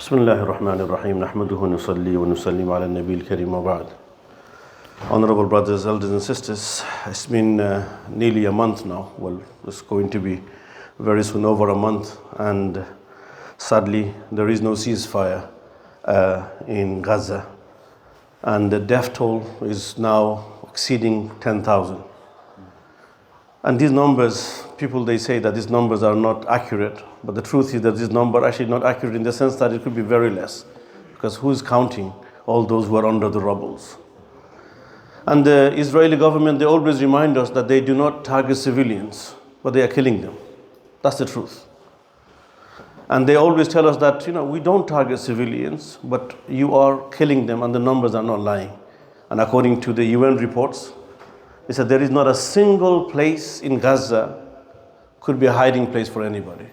بسم الله الرحمن الرحيم نحمده ونصلي ونسلم على النبي الكريم وبعد. Honorable brothers, elders and sisters, it's been nearly a month now. Well, it's going to be very soon over a month, and sadly there is no ceasefire in Gaza, and the death toll is now exceeding 10,000. And these numbers, people they say that these numbers are not accurate, but the truth is that this number are actually not accurate in the sense that it could be very less, because who is counting all those who are under the rubbles? And the Israeli government, they always remind us that they do not target civilians, but they are killing them. That's the truth. And they always tell us that, we don't target civilians, but you are killing them, and the numbers are not lying. And according to the UN reports, they said there is not a single place in Gaza could be a hiding place for anybody.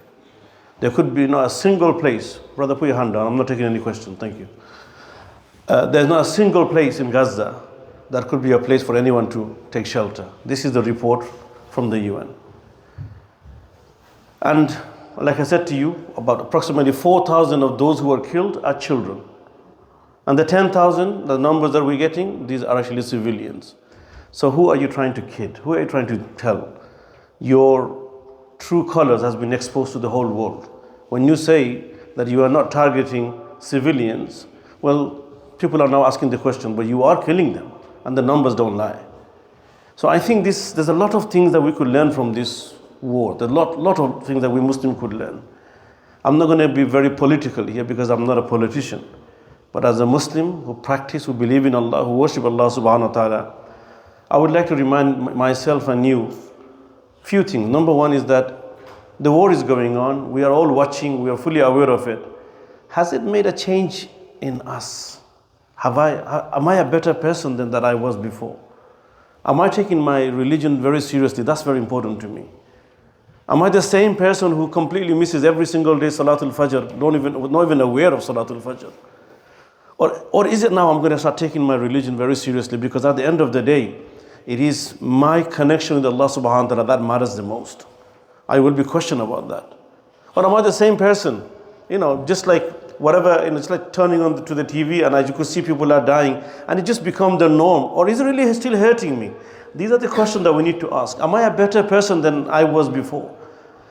There could be not a single place. Brother, put your hand down. I'm not taking any questions. Thank you. There's not a single place in Gaza that could be a place for anyone to take shelter. This is the report from the UN. And like I said to you, about approximately 4,000 of those who are killed are children. And the 10,000, the numbers that we're getting, these are actually civilians. So who are you trying to kid? Who are you trying to tell? Your true colors has been exposed to the whole world. When you say that you are not targeting civilians, well, people are now asking the question, but you are killing them, and the numbers don't lie. So I think there's a lot of things that we could learn from this war. There's a lot of things that we Muslims could learn. I'm not going to be very political here because I'm not a politician. But as a Muslim who practice, who believe in Allah, who worship Allah subhanahu wa ta'ala, I would like to remind myself and you few things. Number one is that the war is going on. We are all watching. We are fully aware of it. Has it made a change in us? Am I a better person than that I was before? Am I taking my religion very seriously? That's very important to me. Am I the same person who completely misses every single day Salatul Fajr, not even aware of Salatul Fajr? Or is it now I'm going to start taking my religion very seriously, because at the end of the day, it is my connection with Allah subhanahu wa ta'ala that matters the most. I will be questioned about that. Or am I the same person? Just like whatever, it's like turning on to the TV and as you could see people are dying and it just becomes the norm. Or is it really still hurting me? These are the questions that we need to ask. Am I a better person than I was before?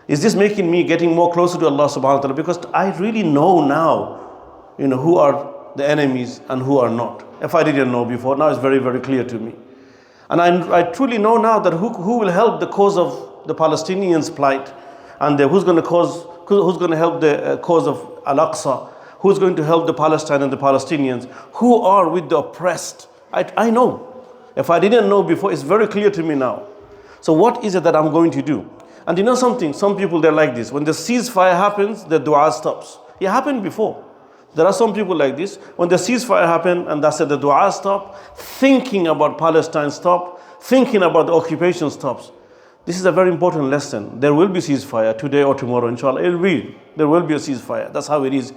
Is this making me getting more closer to Allah subhanahu wa ta'ala? Because I really know now, who are the enemies and who are not. If I didn't know before, now it's very, very clear to me. And I truly know now that who will help the cause of the Palestinians' plight, and who's going to help the cause of Al-Aqsa, who's going to help the Palestine and the Palestinians, who are with the oppressed. I know. If I didn't know before, it's very clear to me now. So what is it that I'm going to do? And you know something? Some people, they're like this. When the ceasefire happens, the dua stops. It happened before. There are some people like this. When the ceasefire happened and that's it, the dua stop, thinking about Palestine stop, thinking about the occupation stops. This is a very important lesson. There will be ceasefire today or tomorrow, inshallah. There will be a ceasefire. That's how it is.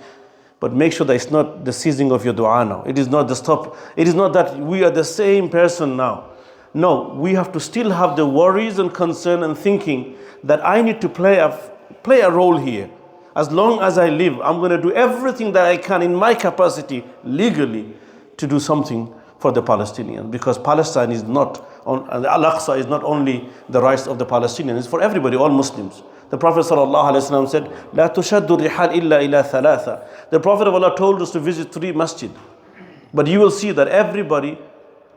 But make sure that it's not the ceasing of your dua now. It is not the stop. It is not that we are the same person now. No, we have to still have the worries and concern and thinking that I need to play a role here. As long as I live, I'm going to do everything that I can in my capacity legally to do something for the Palestinians, because Palestine is not, and Al-Aqsa is not only the rights of the Palestinians, it's for everybody, all Muslims. The Prophet ﷺ said, لا تشد الرحال إلا إلى ثلاثة. The Prophet of Allah told us to visit 3 masjid. But you will see that everybody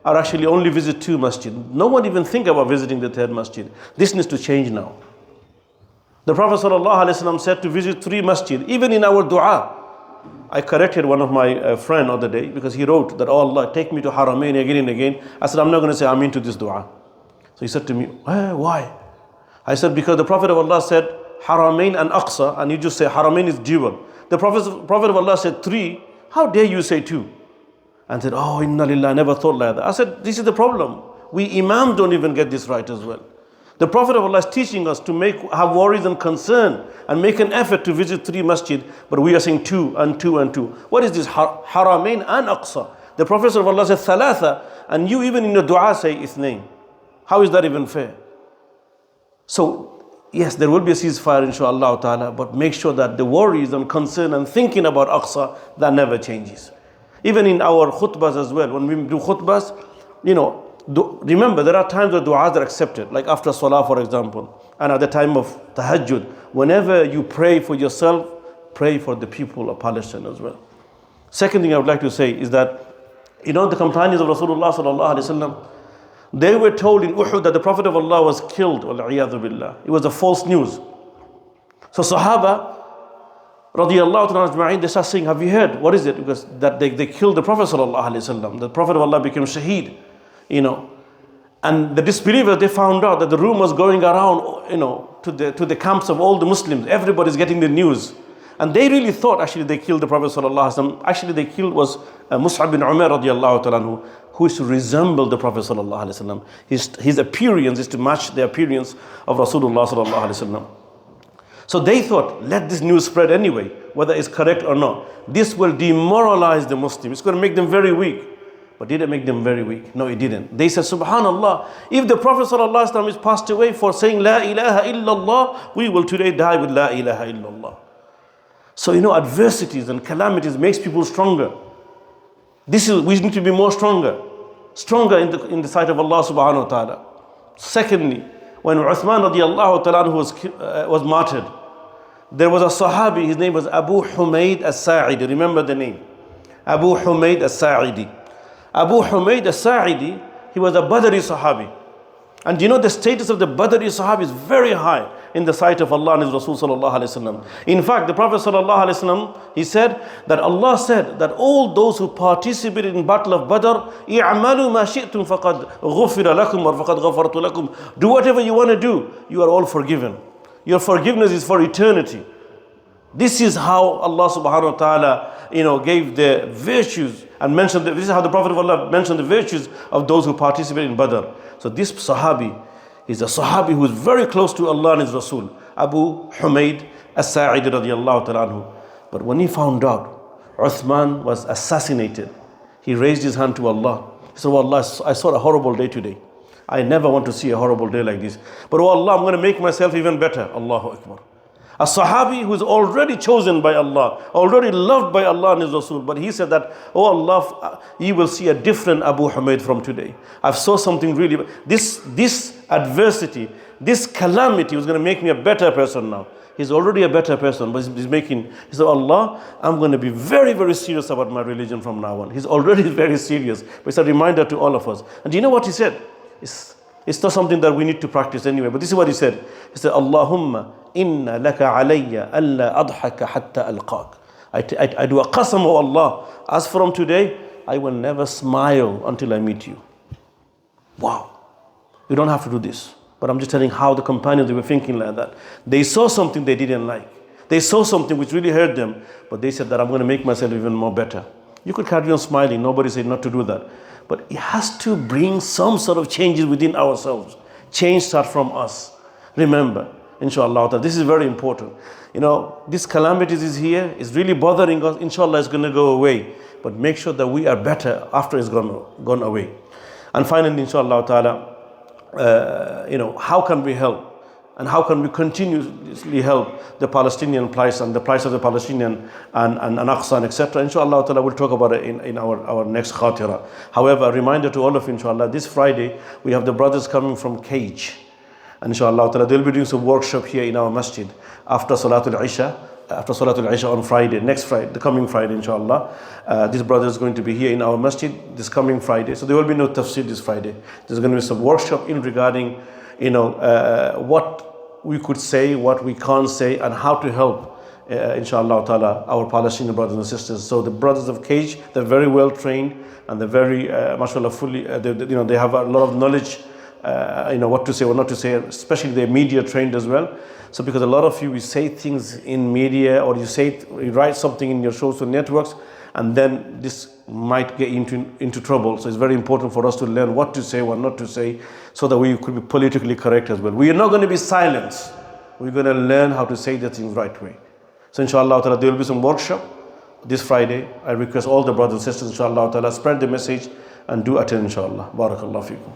are actually only visit 2 masjid. No one even think about visiting the 3rd masjid. This needs to change now. The Prophet ﷺ said to visit 3 masjid, even in our dua. I corrected one of my friend other day because he wrote that, oh Allah, take me to Haramain again and again. I said, I'm not going to say Amin to this dua. So he said to me, why? I said, because the Prophet of Allah said Haramain and Aqsa, and you just say Haramain is dual. The Prophet of Allah said 3, how dare you say 2? And said, oh, inna lillah, I never thought like that. I said, this is the problem. We imams don't even get this right as well. The Prophet of Allah is teaching us to have worries and concern and make an effort to visit 3 masjid, but we are saying 2 and 2 and 2. What is this? Haramain and Aqsa. The Prophet of Allah said Thalatha, and you even in your dua say Ithnain. How is that even fair? So yes, there will be a ceasefire inshallah ta'ala, but make sure that the worries and concern and thinking about Aqsa, that never changes. Even in our khutbahs as well, when we do khutbahs, remember there are times where du'as are accepted, like after salah for example, and at the time of tahajjud. Whenever you pray for yourself, pray for the people of Palestine as well. Second thing I would like to say is that, the companions of Rasulullah sallallahu alaihi wasallam, they were told in Uhud that the Prophet of Allah was killed. Wal-'iyadhu billah. It was a false news. So Sahaba, radiyallahu ta'ala ajma'in, they start saying, have you heard? What is it? Because that they killed the Prophet sallallahu alaihi wasallam. The Prophet of Allah became shaheed. And the disbelievers, they found out that the rumors going around, to the camps of all the Muslims. Everybody's getting the news. And they really thought actually they killed the Prophet sallallahu alaihi wasallam. Actually they killed was Mus'ab bin Umar radiyallahu ta'ala, who is to resemble the Prophet sallallahu alaihi wasallam. His appearance is to match the appearance of Rasulullah sallallahu alaihi wasallam. So they thought, let this news spread anyway, whether it's correct or not. This will demoralize the Muslims. It's going to make them very weak. But did it make them very weak? No, it didn't. They said, subhanallah, if the Prophet sallallahu alaihi wasallam is passed away for saying La ilaha illallah, we will today die with La ilaha illallah. So adversities and calamities makes people stronger. We need to be more stronger in the sight of Allah subhanahu wa ta'ala. Secondly, when Uthman radiallahu ta'ala was martyred, there was a Sahabi, his name was Abu Humayd as-Sa'idi. Remember the name? Abu Humayd as-Sa'idi. Abu Humayd as-Sa'idi, he was a Badri Sahabi. And the status of the Badri Sahabi is very high in the sight of Allah and His Rasul sallallahu alaihi wasallam. In fact, the Prophet sallallahu alaihi wasallam, he said that Allah said that all those who participated in Battle of Badr, i'malu ma shi'tum faqad ghufira lakum or faqad ghafartu lakum. Do whatever you want to do, you are all forgiven. Your forgiveness is for eternity. This is how Allah subhanahu wa ta'ala, gave the virtues and mentioned, this is how the Prophet of Allah mentioned the virtues of those who participated in Badr. So this Sahabi is a Sahabi who is very close to Allah and His Rasul, Abu Humayd as-Sa'idi radiyallahu ta'ala anhu. But when he found out Uthman was assassinated, he raised his hand to Allah. He said, oh Allah, I saw a horrible day today. I never want to see a horrible day like this. But oh Allah, I'm going to make myself even better. Allahu Akbar. A Sahabi who is already chosen by Allah, already loved by Allah and His Rasul. But he said that, oh Allah, you will see a different Abu Humayd from today. I've saw something really, this adversity, this calamity was going to make me a better person now. He's already a better person, but he said, Allah, I'm going to be very, very serious about my religion from now on. He's already very serious. But it's a reminder to all of us. And do you know what he said? It's not something that we need to practice anyway, but this is what he said. He said, Allahumma inna laka alayya alla adhaka hatta alqaq. I do a qasam, oh Allah, as from today, I will never smile until I meet you. Wow. You don't have to do this. But I'm just telling how the companions, they were thinking like that. They saw something they didn't like. They saw something which really hurt them, but they said that I'm going to make myself even more better. You could carry on smiling. Nobody said not to do that. But it has to bring some sort of changes within ourselves. Change starts from us. Remember, inshallah, this is very important. This calamities is here, it's really bothering us. Inshallah, it's going to go away. But make sure that we are better after it's gone away. And finally, inshallah ta'ala, how can we help? And how can we continuously help the Palestinian plight and the plight of the Palestinian and Aqsa, etc. Inshallah ta'ala, we'll talk about it in our next khatira. However, a reminder to all of you, inshallah, this Friday, we have the brothers coming from Cage. And inshallah ta'ala, they'll be doing some workshop here in our masjid after Salatul Isha on Friday, next Friday, the coming Friday, inshallah. This brother is going to be here in our masjid this coming Friday. So there will be no tafsir this Friday. There's going to be some workshop in regarding, what we could say, what we can't say, and how to help, inshallah ta'ala, our Palestinian brothers and sisters. So the brothers of Cage, they're very well trained, and they're very, mashallah, fully, they have a lot of knowledge, what to say, what not to say, especially they're media trained as well. So because a lot of you say things in media, or you write something in your social networks, and then this might get into trouble. So it's very important for us to learn what to say, what not to say, so that we could be politically correct as well. We are not going to be silent. We're going to learn how to say the things right way. So inshallah ta'ala, there will be some workshop this Friday. I request all the brothers and sisters, inshallah ta'ala, spread the message and do attend, inshallah. Barakallahu feekum.